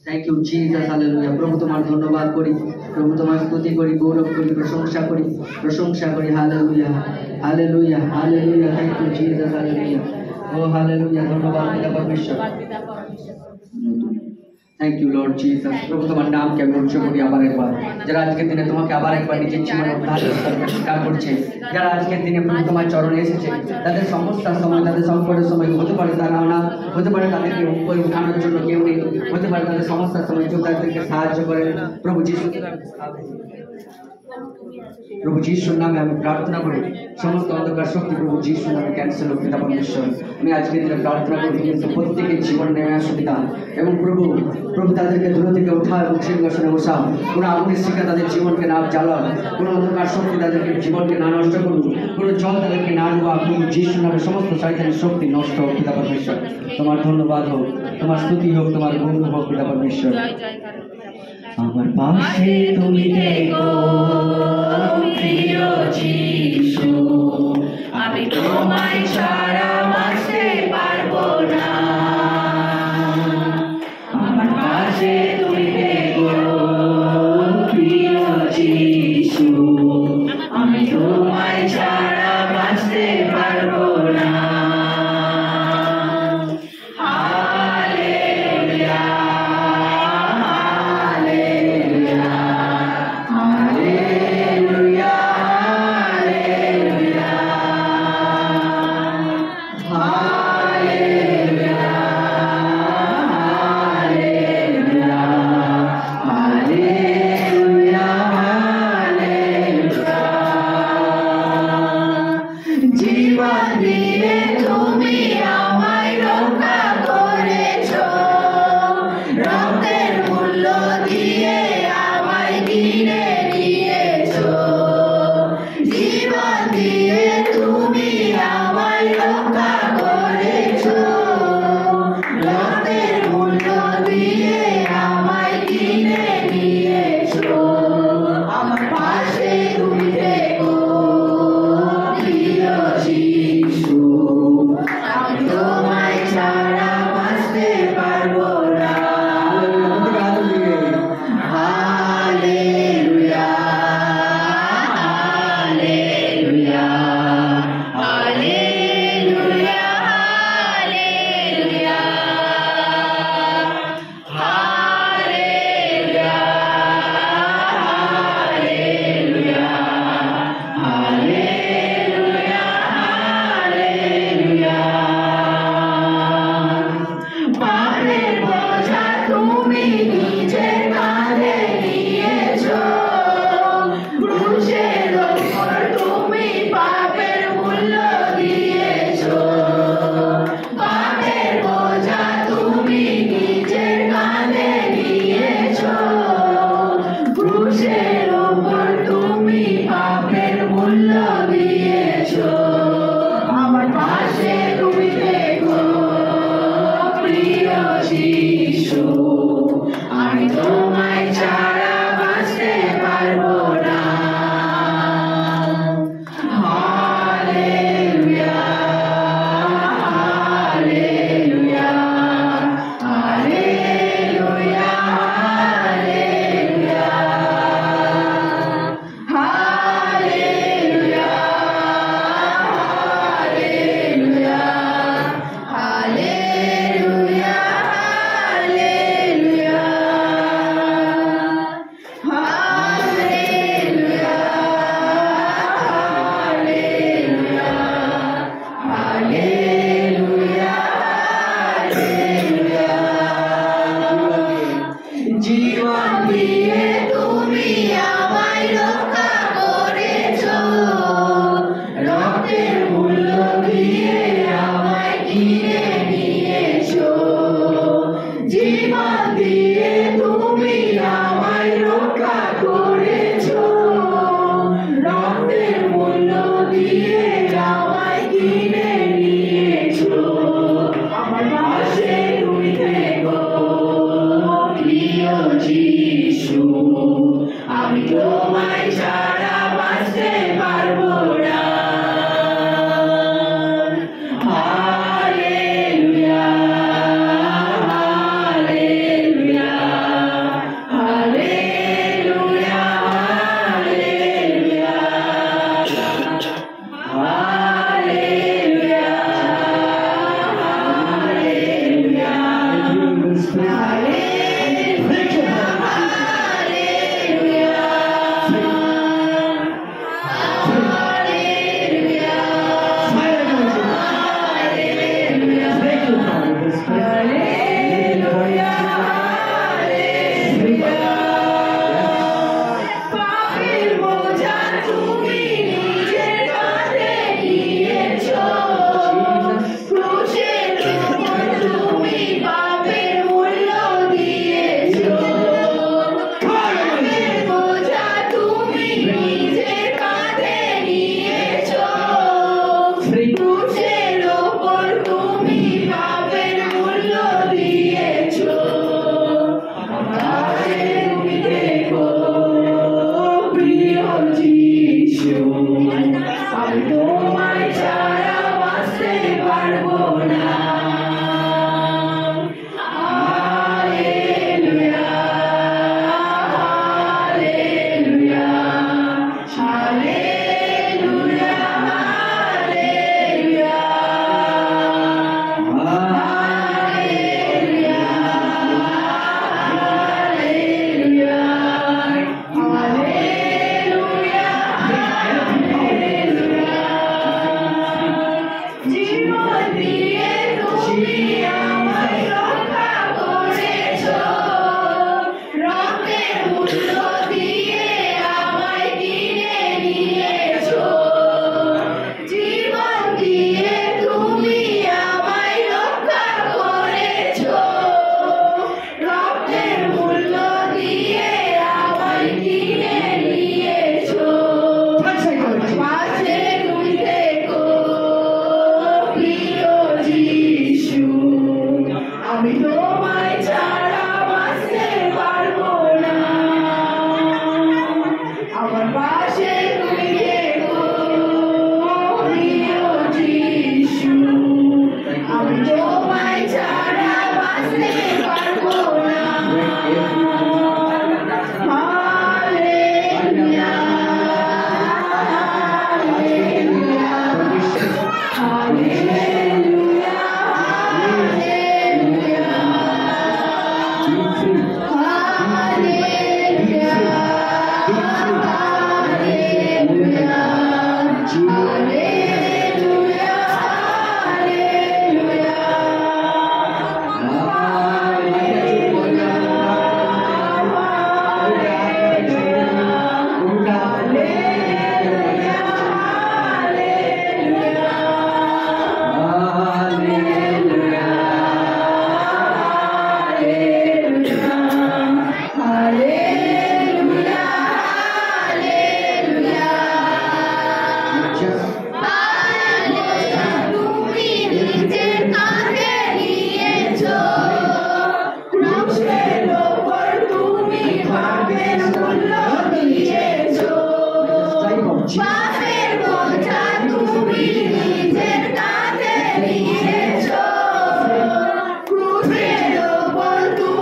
Thank you Jesus, hallelujah. প্রভু তোমার ধন্যবাদ করি, প্রভু তোমার স্তুতি করি, গৌরব করি, প্রশংসা করি। Hallelujah, hallelujah, hallelujah. Thank you Jesus, hallelujah. ও হালেলুয়া, ধন্যবাদ পিতা পরমেশ্বর। Thank you Lord Jesus. প্রভু তোমার নামকে আমি উৎসব করি আবার একবার। যারা আজকের দিনে তোমাকে আবার একবার নিজের জীবনে উদ্ধার স্বীকার করছে, যারা আজকের দিনে প্রভু তোমার চরণে এসেছে, তাদের সমস্যার সময়, তাদের সংকটের সময় হতে পারে তারা না, হতে পারে তাদেরকে উপরে উঠানোর জন্য কেউ নেই, হতে পারে তাদের সমস্যার সময় কেউ তাদেরকে সাহায্য করে। প্রভু যিশু, প্রভু যিশুর নামে আমি প্রার্থনা করি সমস্ত অন্ধকার শক্তি প্রভু যিশুর নামে ক্যান্সেল হোক পিতা পরমেশ্বর। আমি আজকের দিনে প্রার্থনা করি কিন্তু প্রত্যেকের জীবন নেমে আসো পিতা, এবং প্রভু তাদেরকে দূর থেকে ওঠা এবং সিংহাসনে বসা। কোনো আগুনের শিখা তাদের জীবনকে না জ্বালান, কোনো অন্ধকার শক্তি তাদেরকে জীবনকে না নষ্ট করুন, কোনো জল তাদেরকে না ডুবা। প্রভু যিশুর নামে সমস্ত শয়তানের শক্তি নষ্ট হোক পিতা পরমেশ্বর। তোমার ধন্যবাদ হোক, তোমার স্তুতি হোক, তোমার গুণ হোক পিতা পরমেশ্বর। আমার পাশে তুমি দেখো প্রিয় যিশু, আমি তোমায় ছাড়া বাঁচতে পারবো না। আমার পাশে তুমি দেখো প্রিয় যিশু, আমি তোমায় ছাড়া বাঁচতে পারবো না। Hallelujah. Crucero por tu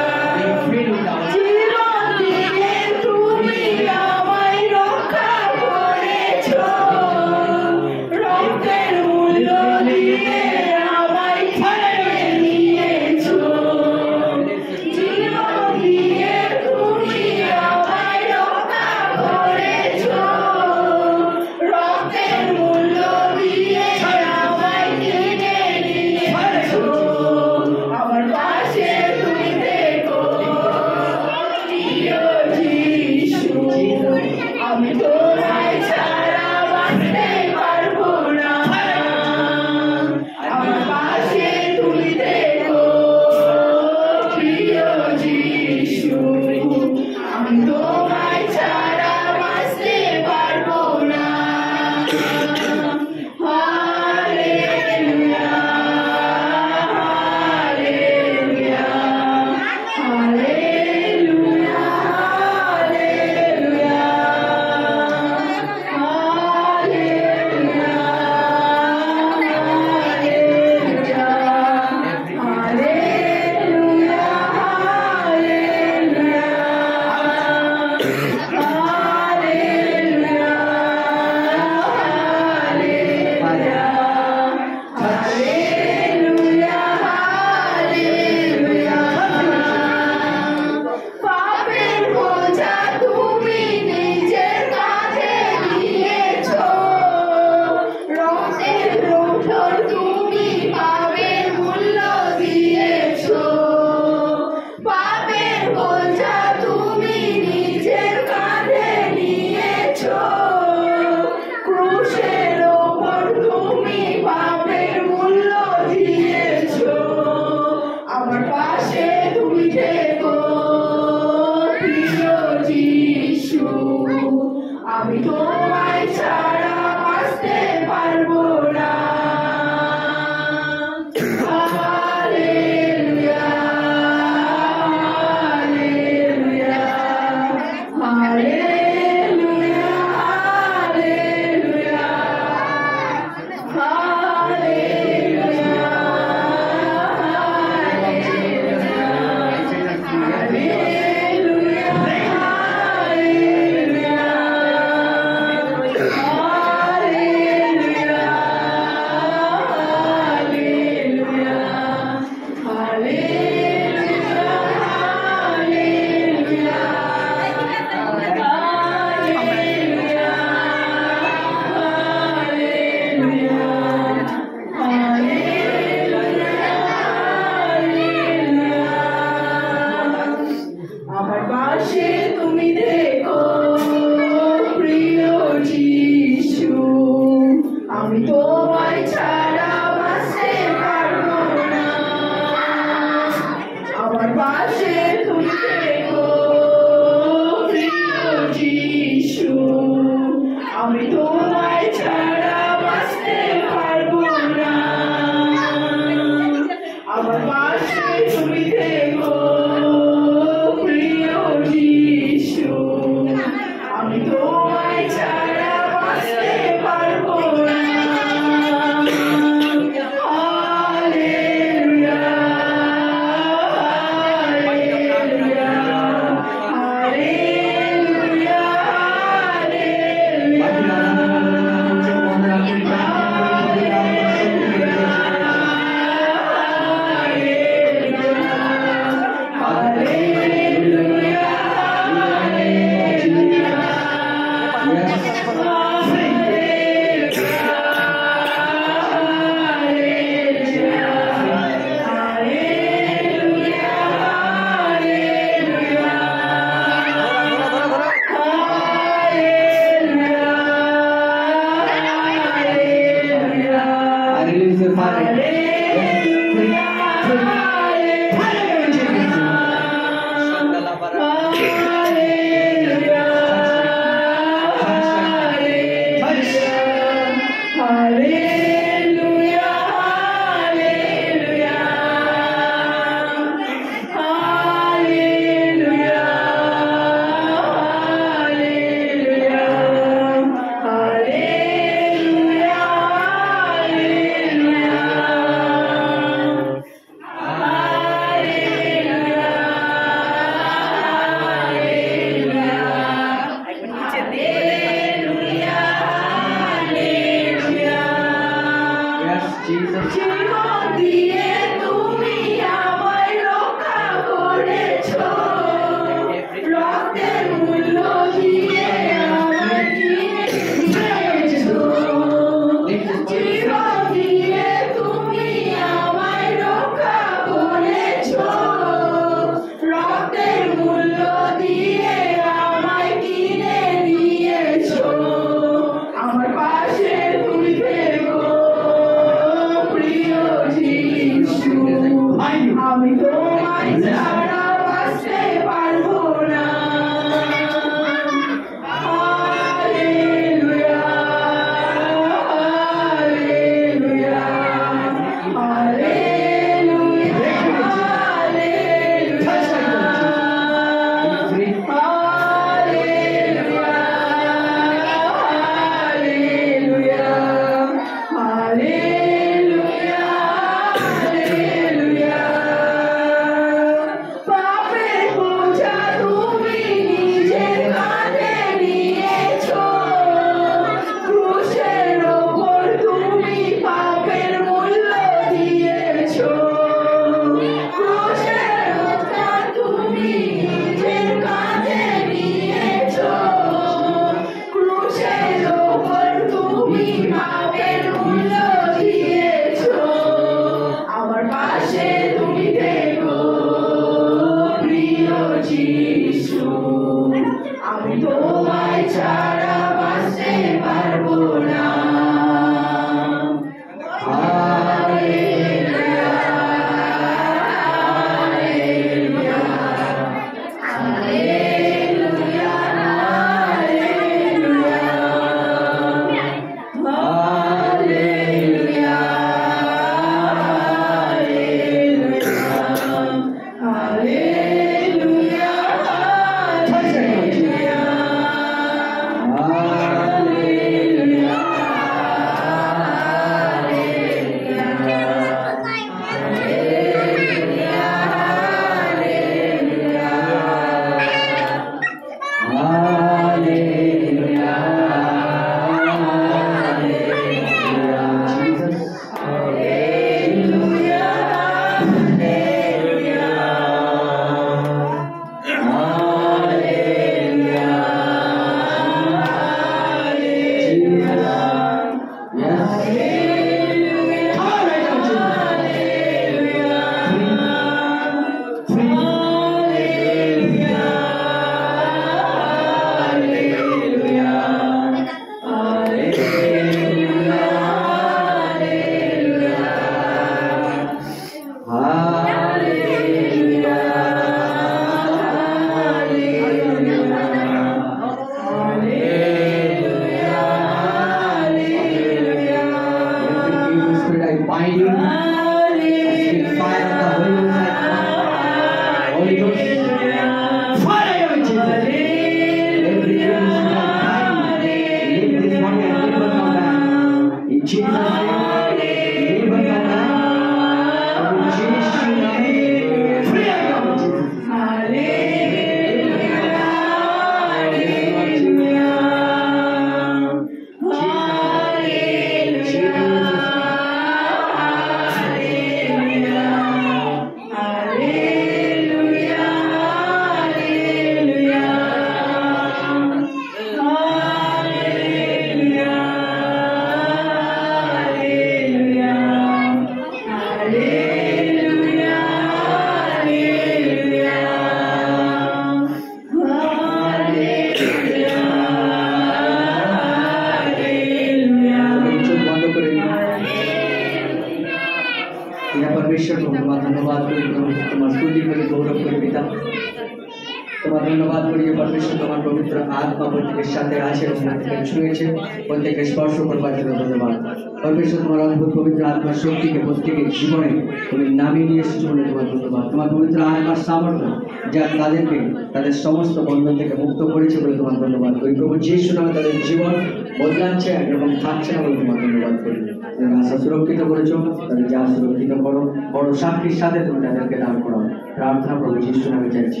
धन्यवाद करिए परमेश्वर तुम्हार पवित्र आत्मा प्रत्येक साथे आछे प्रत्येक छुएছে प्रत्येक स्पर्श करবার জন্য ধন্যবাদ परमेश्वर तुम्हार अद्भुत पवित्र आत्मा शक्ति के प्रत्येक जीवने তুমি নামিয়ে নিয়ে এসেছো বলে তোমার ধন্যবাদ তোমার পবিত্র আত্মার সামর্থ্য যা তাদেরকে তাদের সমস্ত বন্ধন থেকে মুক্ত করেছে বলে তোমার ধন্যবাদ করি প্রভু যিশু নামে তাদের জীবন বদলাচ্ছে এবং থাকছে না বলে তোমার ধন্যবাদ করি তুমি আশা সুরক্ষিত করেছো তাদের যা সুরক্ষিত করো বড় শান্তির সাথে তুমি তাদেরকে দান করো प्रार्थना प्रभु यीशु नाम में चाहছি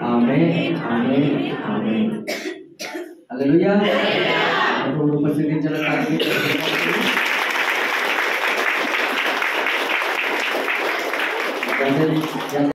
आमेन आमेन आमेन हालेलुया प्रभु उपस्थित जन ताकि